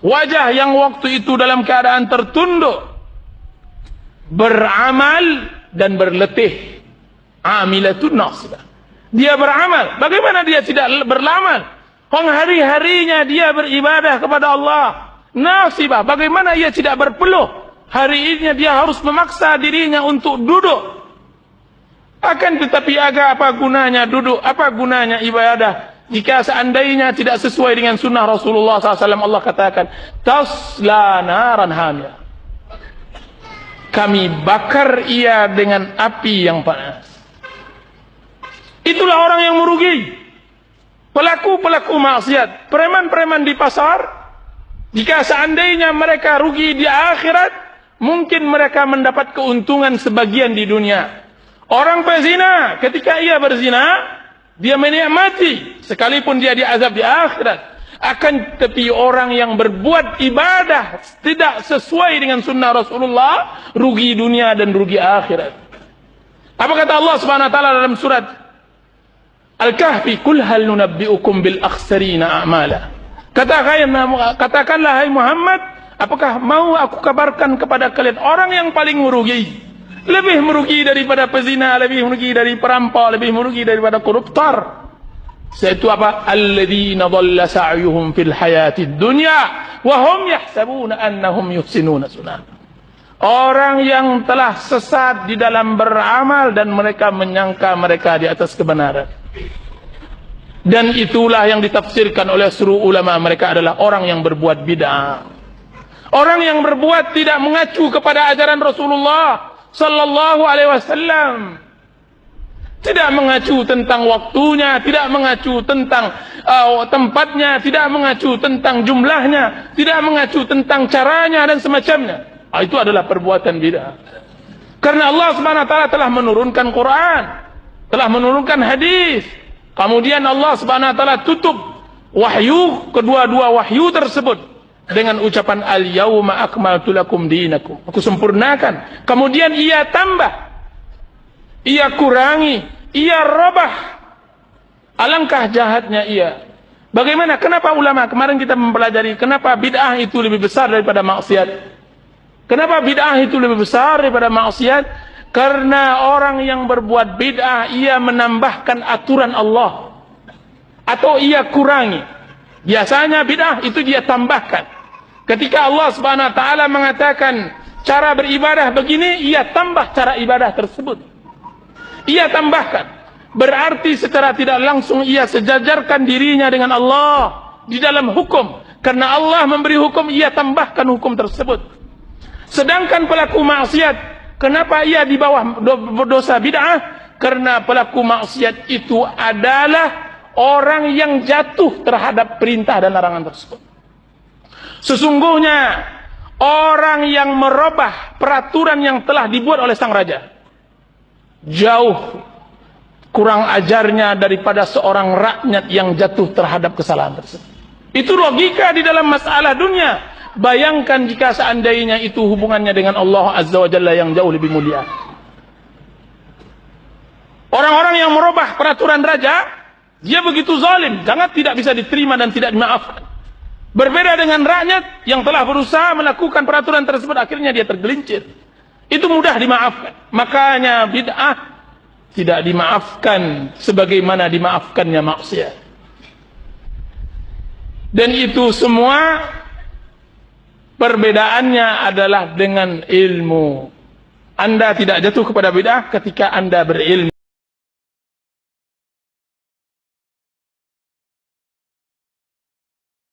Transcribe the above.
Wajah yang waktu itu dalam keadaan tertunduk, beramal dan berletih. Amilatun nasibah. Dia beramal. Bagaimana dia tidak beramal? Hari-harinya dia beribadah kepada Allah. Nasibah. Bagaimana ia tidak berpeluh? Hari ini dia harus memaksa dirinya untuk duduk. Akan tetapi apa gunanya duduk? Apa gunanya ibadah? Jika seandainya tidak sesuai dengan sunnah Rasulullah SAW, Allah katakan, tasla naran hamiyah. Kami bakar ia dengan api yang panas. Itulah orang yang merugi. Pelaku-pelaku maksiat, preman-preman di pasar, jika seandainya mereka rugi di akhirat, mungkin mereka mendapat keuntungan sebagian di dunia. Orang pezina, ketika ia berzina, dia menikmati, sekalipun dia diazab di akhirat. Akan tetapi orang yang berbuat ibadah tidak sesuai dengan sunnah Rasulullah, rugi dunia dan rugi akhirat. Apa kata Allah Subhanahu wa taala dalam surat Al-Kahfi, "Qul hal nunabbi'ukum bil akhsarina a'mala." Katakanlah hai Muhammad, apakah mau aku kabarkan kepada kalian orang yang paling merugi? Lebih merugi daripada pezina, lebih merugi dari perampok, lebih merugi daripada koruptor. Yaitu apa? Alladzina dhalla sa'yuhum fil hayatid dunya wa hum yahsabuna annahum yuhsinuna sunana. Orang yang telah sesat di dalam beramal dan mereka menyangka mereka di atas kebenaran. Dan itulah yang ditafsirkan oleh seluruh ulama, mereka adalah orang yang berbuat bid'ah. Orang yang berbuat tidak mengacu kepada ajaran Rasulullah sallallahu alaihi wasallam. Tidak mengacu tentang waktunya, tidak mengacu tentang tempatnya, tidak mengacu tentang jumlahnya, tidak mengacu tentang caranya dan semacamnya. Itu adalah perbuatan bid'ah. Karena Allah Subhanahu wa taala telah menurunkan Quran, telah menurunkan hadis. Kemudian Allah Subhanahu wa taala tutup wahyu, kedua-dua wahyu tersebut dengan ucapan al-yauma akmaltu lakum dinakum. Aku sempurnakan. Kemudian ia tambah, ia kurangi, ia robah. Alangkah jahatnya ia. Bagaimana? Kenapa ulama kemarin kita mempelajari kenapa bid'ah itu lebih besar daripada maksiat? Kenapa bid'ah itu lebih besar daripada maksiat? Karena orang yang berbuat bid'ah, ia menambahkan aturan Allah atau ia kurangi. Biasanya bid'ah itu dia tambahkan. Ketika Allah Subhanahu wa taala mengatakan cara beribadah begini, ia tambah cara ibadah tersebut. Ia tambahkan. Berarti secara tidak langsung ia sejajarkan dirinya dengan Allah di dalam hukum. Karena Allah memberi hukum, ia tambahkan hukum tersebut. Sedangkan pelaku maksiat, kenapa ia di bawah dosa bid'ah? Karena pelaku maksiat itu adalah orang yang jatuh terhadap perintah dan larangan tersebut. Sesungguhnya orang yang merubah peraturan yang telah dibuat oleh sang raja jauh kurang ajarnya daripada seorang rakyat yang jatuh terhadap kesalahan tersebut. Itu logika di dalam masalah dunia. Bayangkan jika seandainya itu hubungannya dengan Allah Azza wa Jalla yang jauh lebih mulia. Orang-orang yang merubah peraturan raja, dia begitu zalim, sangat tidak bisa diterima dan tidak dimaafkan. Berbeda dengan rakyat yang telah berusaha melakukan peraturan tersebut, akhirnya dia tergelincir. Itu mudah dimaafkan. Makanya bid'ah tidak dimaafkan sebagaimana dimaafkannya maksiat. Dan itu semua perbedaannya adalah dengan ilmu. Anda tidak jatuh kepada bid'ah ketika Anda berilmu.